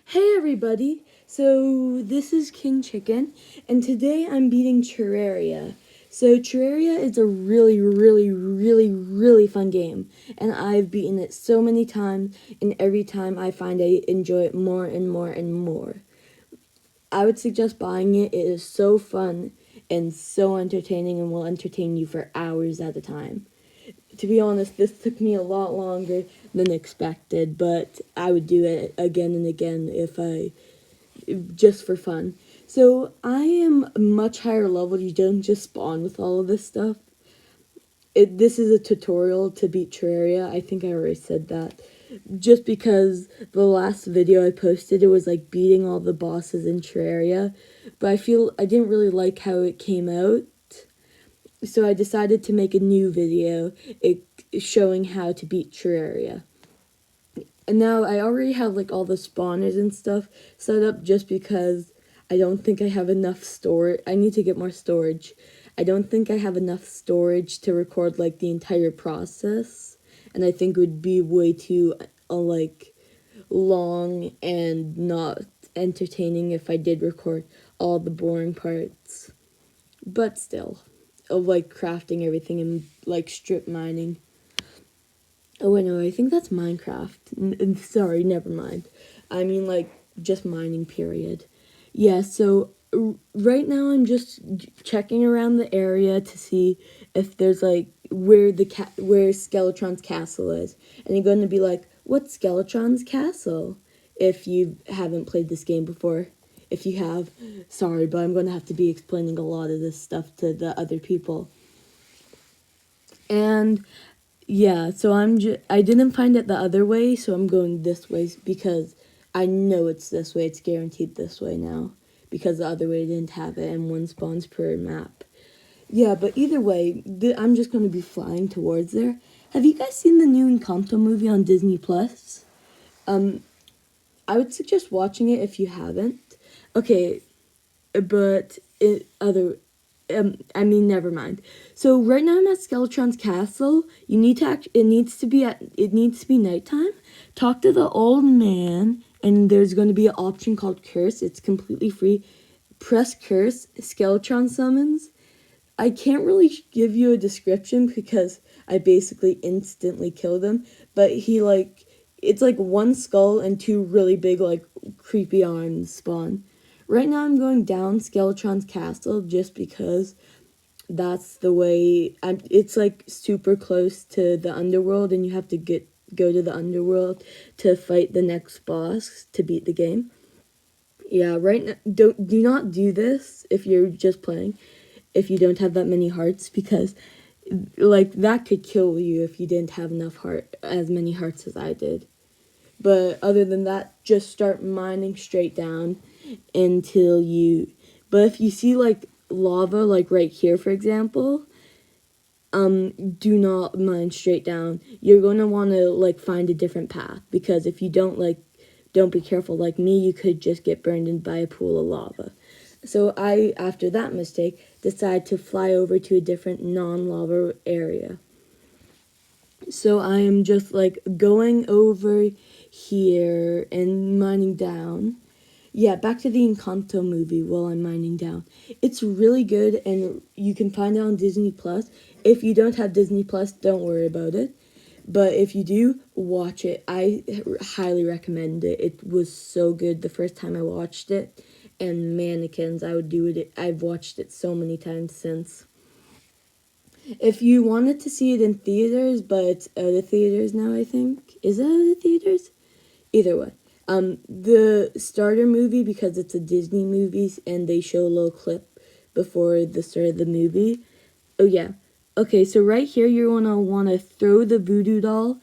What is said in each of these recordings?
Hey everybody! So this is King Chicken, and today I'm beating Terraria. So Terraria is a really fun game, and I've beaten it so many times, and every time I find I enjoy it more and more and more. I would suggest buying it. It is so fun and so entertaining and will entertain you for hours at a time. To be honest, this took me a lot longer than expected, but I would do it again and again if I just for fun. So I am much higher level. You don't just spawn with all of this stuff. This is a tutorial to beat Terraria. I think I already said that. Just because the last video I posted, it was like beating all the bosses in Terraria. But I feel I didn't really like how it came out. So I decided to make a new video showing how to beat Terraria. And now I already have like all the spawners and stuff set up just because I don't think I have enough storage. I need to get more storage. I don't think I have enough storage to record like the entire process. And I think it would be way too like long and not entertaining if I did record all the boring parts. But still, of like crafting everything and like strip mining. Oh, wait, no, I think that's Minecraft. Sorry, never mind. I mean, like, just mining, period. Yeah, so right now I'm just checking around the area to see if there's, like, where Skeletron's castle is. And you're going to be like, what's Skeletron's castle? If you haven't played this game before. If you have, sorry, but I'm going to have to be explaining a lot of this stuff to the other people. And yeah, so I didn't find it the other way, so I'm going this way because I know it's this way. It's guaranteed this way now because the other way didn't have it and one spawns per map. Yeah, but either way, I'm just going to be flying towards there. Have you guys seen the new Encanto movie on Disney Plus? I would suggest watching it if you haven't. Okay, but never mind. So right now I'm at Skeletron's castle. You need to it needs to be nighttime. Talk to the old man, and there's going to be an option called curse. It's completely free. Press curse. Skeletron summons. I can't really give you a description because I basically instantly killed him. But it's like one skull and two really big like creepy arms spawn. Right now I'm going down Skeletron's castle just because that's the way it's like super close to the underworld and you have to go to the underworld to fight the next boss to beat the game. Yeah, right now do not do this if you're just playing if you don't have that many hearts because like that could kill you if you didn't have as many hearts as I did. But other than that, just start mining straight down until you... But if you see, like, lava, like right here, for example, do not mine straight down. You're going to want to, like, find a different path. Because if you don't be careful like me, you could just get burned in by a pool of lava. So I, after that mistake, decided to fly over to a different non-lava area. So I am just, like, going over here and mining down. Yeah, back to the Encanto movie while I'm mining down. It's really good, and you can find it on Disney Plus. If you don't have Disney Plus, don't worry about it. But if you do, watch it. I highly recommend it. It was so good the first time I watched it. And mannequins, I would do it. I've watched it so many times since. If you wanted to see it in theaters, but it's out of theaters now, I think. Is it out of theaters? Either way. The starter movie, because it's a Disney movie, and they show a little clip before the start of the movie. Oh, yeah. Okay, so right here, you're going to want to throw the voodoo doll.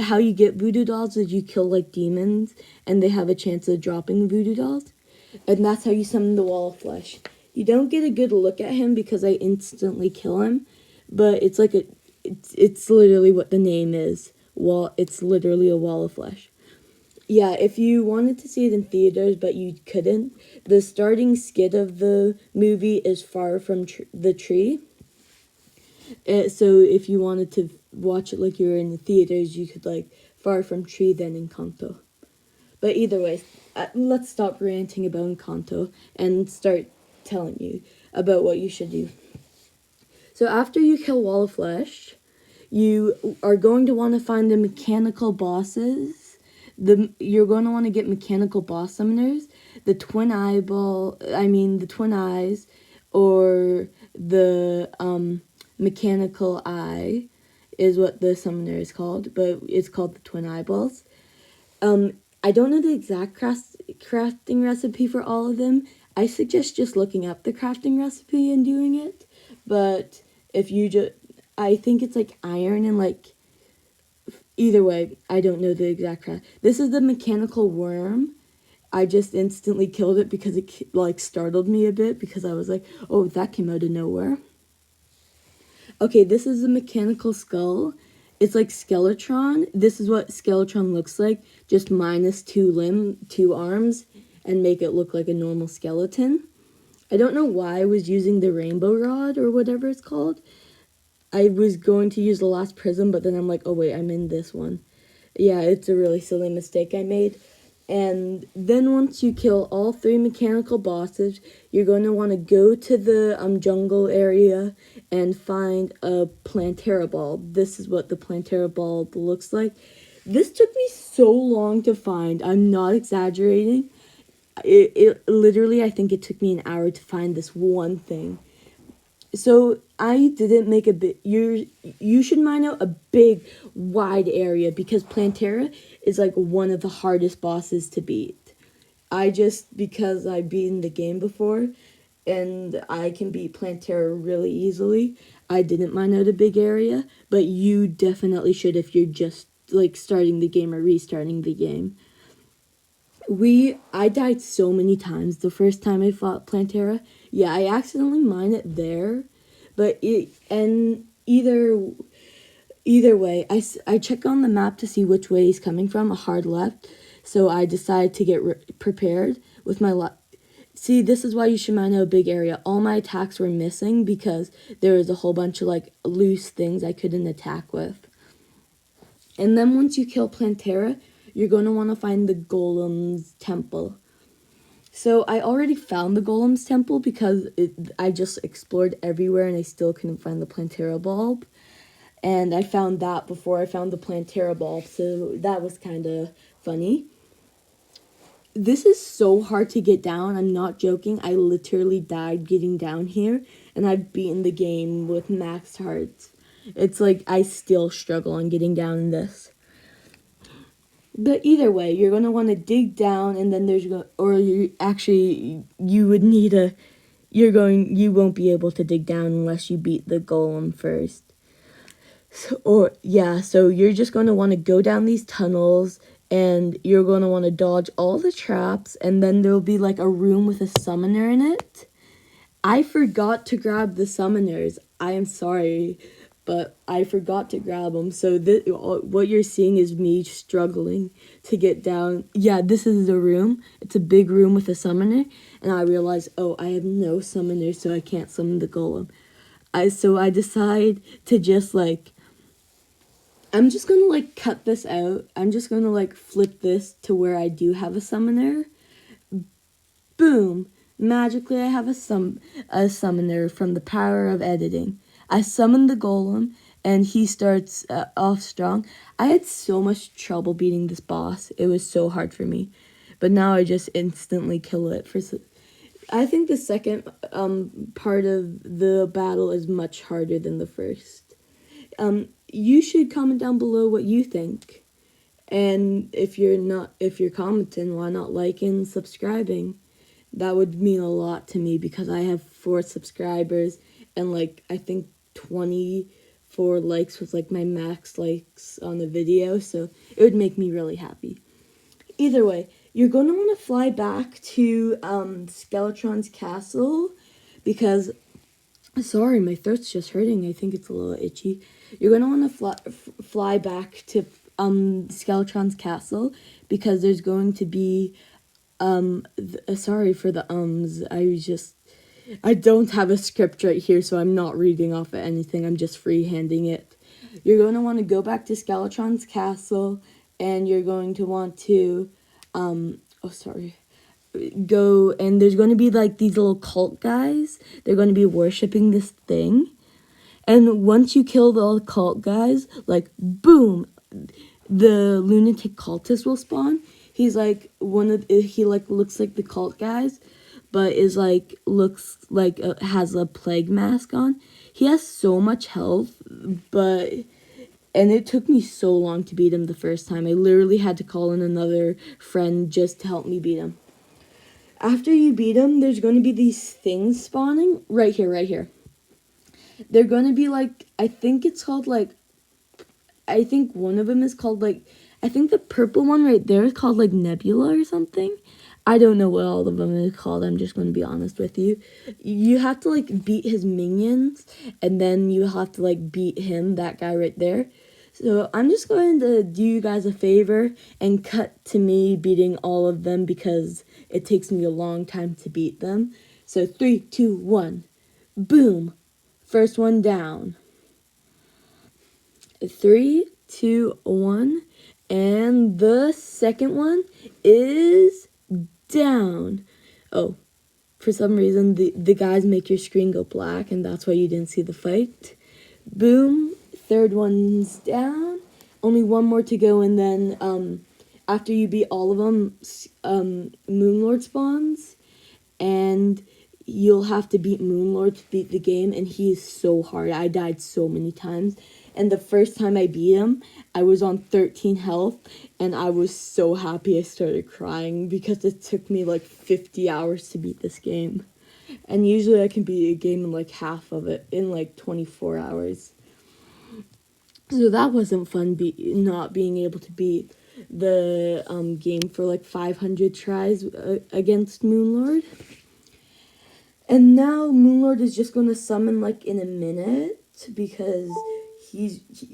How you get voodoo dolls is you kill, like, demons, and they have a chance of dropping voodoo dolls. And that's how you summon the wall of flesh. You don't get a good look at him because I instantly kill him, but it's like it's literally what the name is. It's literally a wall of flesh. Yeah, if you wanted to see it in theaters but you couldn't, the starting skit of the movie is Far From the Tree. So if you wanted to watch it like you were in the theaters, you could like Far From Tree then Encanto. But either way, let's stop ranting about Encanto and start telling you about what you should do. So after you kill Wall of Flesh, you are going to want to find the mechanical bosses. You're going to want to get mechanical boss summoners, the twin the twin eyes, or the mechanical eye, is what the summoner is called, but it's called the twin eyeballs. I don't know the exact crafting recipe for all of them. I suggest just looking up the crafting recipe and doing it. But if you just, I think it's like iron and like, either way, I don't know the exact craft. This is the mechanical worm. I just instantly killed it because it like startled me a bit because I was like, oh, that came out of nowhere. Okay, this is the mechanical skull. It's like Skeletron. This is what Skeletron looks like, just minus two arms, and make it look like a normal skeleton. I don't know why I was using the rainbow rod or whatever it's called. I was going to use the last prism, but then I'm like, oh wait, I'm in this one. Yeah, it's a really silly mistake I made. And then once you kill all 3 mechanical bosses, you're going to want to go to the jungle area and find a Plantera bulb. This is what the Plantera bulb looks like. This took me so long to find. I'm not exaggerating. It literally, I think it took me an hour to find this one thing. So I didn't make a bit. You should mine out a big, wide area because Plantera is like one of the hardest bosses to beat. Because I've beaten the game before, and I can beat Plantera really easily. I didn't mine out a big area, but you definitely should if you're just like starting the game or restarting the game. I died so many times the first time I fought Plantera. Yeah, I accidentally mined it there, but either way, I check on the map to see which way he's coming from, a hard left. So I decided to get prepared with my left. See, this is why you should mine out a big area. All my attacks were missing because there was a whole bunch of like loose things I couldn't attack with. And then once you kill Plantera, you're going to want to find the Golem's Temple. So I already found the Golem's Temple because I just explored everywhere and I still couldn't find the Plantera bulb. And I found that before I found the Plantera bulb, so that was kind of funny. This is so hard to get down. I'm not joking. I literally died getting down here, and I've beaten the game with max hearts. It's like I still struggle on getting down in this. But either way, you're going to want to dig down, and then you won't be able to dig down unless you beat the golem first. So you're just going to want to go down these tunnels, and you're going to want to dodge all the traps, and then there'll be like a room with a summoner in it. I forgot to grab the summoners. I am sorry, but I forgot to grab them. So what you're seeing is me struggling to get down. Yeah, this is the room. It's a big room with a summoner, and I realized, oh, I have no summoner, so I can't summon the golem. So I decide to just like, I'm just gonna like cut this out. I'm just gonna like flip this to where I do have a summoner. Boom! Magically, I have a summoner from the power of editing. I summon the golem, and he starts off strong. I had so much trouble beating this boss. It was so hard for me, but now I just instantly kill it. I think the second part of the battle is much harder than the first. You should comment down below what you think. And if you're commenting, why not like and subscribing? That would mean a lot to me because I have 4 subscribers and like I think 24 likes was like my max likes on the video, so it would make me really happy. Either way, you're going to want to fly back to Skeletron's castle because, sorry, my throat's just hurting. I think it's a little itchy. You're going to want to fly back to Skeletron's castle because there's going to be, sorry for the I don't have a script right here, so I'm not reading off of anything. I'm just freehanding it. You're going to want to go back to Skeletron's castle, and you're going to want to oh sorry, go, and there's going to be like these little cult guys. They're going to be worshiping this thing. And once you kill the cult guys, like, boom, the lunatic cultist will spawn. He's like he like looks like the cult guys, but is like looks like has a plague mask on. He has so much health, but and it took me so long to beat him the first time. I literally had to call in another friend just to help me beat him. After you beat him, there's going to be these things spawning right here, right here. They're going to be like, I think it's called like, I think one of them is called like, I think the purple one right there is called like Nebula or something. I don't know what all of them is called. I'm just going to be honest with you. You have to like beat his minions, and then you have to like beat him, that guy right there. So I'm just going to do you guys a favor and cut to me beating all of them because it takes me a long time to beat them. So 3, 2, 1. Boom. First one down. 3, 2, 1. And the second one is down. Oh, for some reason, the guys make your screen go black, and that's why you didn't see the fight. Boom. Third one's down. Only one more to go, and then after you beat all of them, Moonlord spawns, and you'll have to beat Moonlord to beat the game, and he is so hard. I died so many times, and the first time I beat him, I was on 13 health, and I was so happy I started crying because it took me like 50 hours to beat this game. And usually I can beat a game in like half of it, in like 24 hours. So that wasn't fun, not being able to beat the game for like 500 tries against Moonlord. And now Moonlord is just going to summon like in a minute because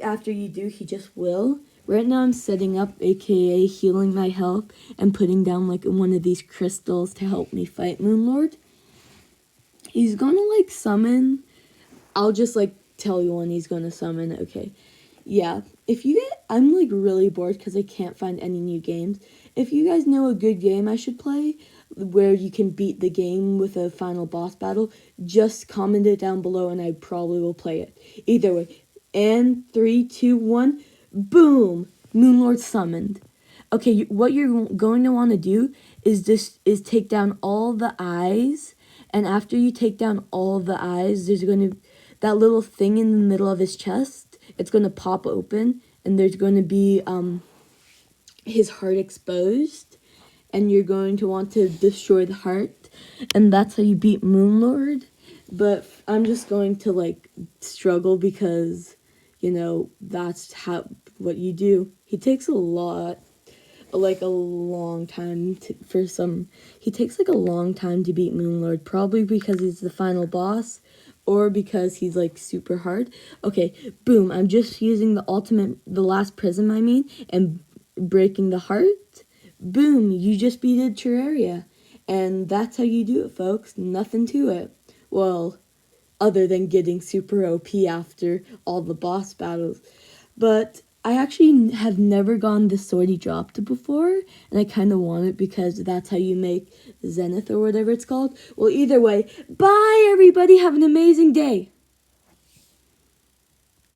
after you do, he just will. Right now I'm setting up, aka healing my health and putting down like one of these crystals to help me fight Moonlord. He's going to like summon. I'll just like tell you when he's going to summon. Okay. Yeah, I'm like really bored because I can't find any new games. If you guys know a good game I should play where you can beat the game with a final boss battle, just comment it down below and I probably will play it. Either way. And 3, 2, 1, boom! Moonlord summoned. Okay, what you're going to want to do is take down all the eyes, and after you take down all of the eyes, there's going to that little thing in the middle of his chest. It's going to pop open, and there's going to be his heart exposed, and you're going to want to destroy the heart, and that's how you beat Moonlord. But I'm just going to like struggle because, you know, that's what you do. He takes a long time he takes like a long time to beat Moonlord, probably because he's the final boss or because he's like super hard. Okay, boom, I'm just using the last prism and breaking the heart. Boom, you just beat a terraria. And that's how you do it, folks. Nothing to it. Well, other than getting super OP after all the boss battles. But I actually have never gotten the sword he dropped before, and I kind of want it because that's how you make Zenith or whatever it's called. Well, either way, bye everybody, have an amazing day.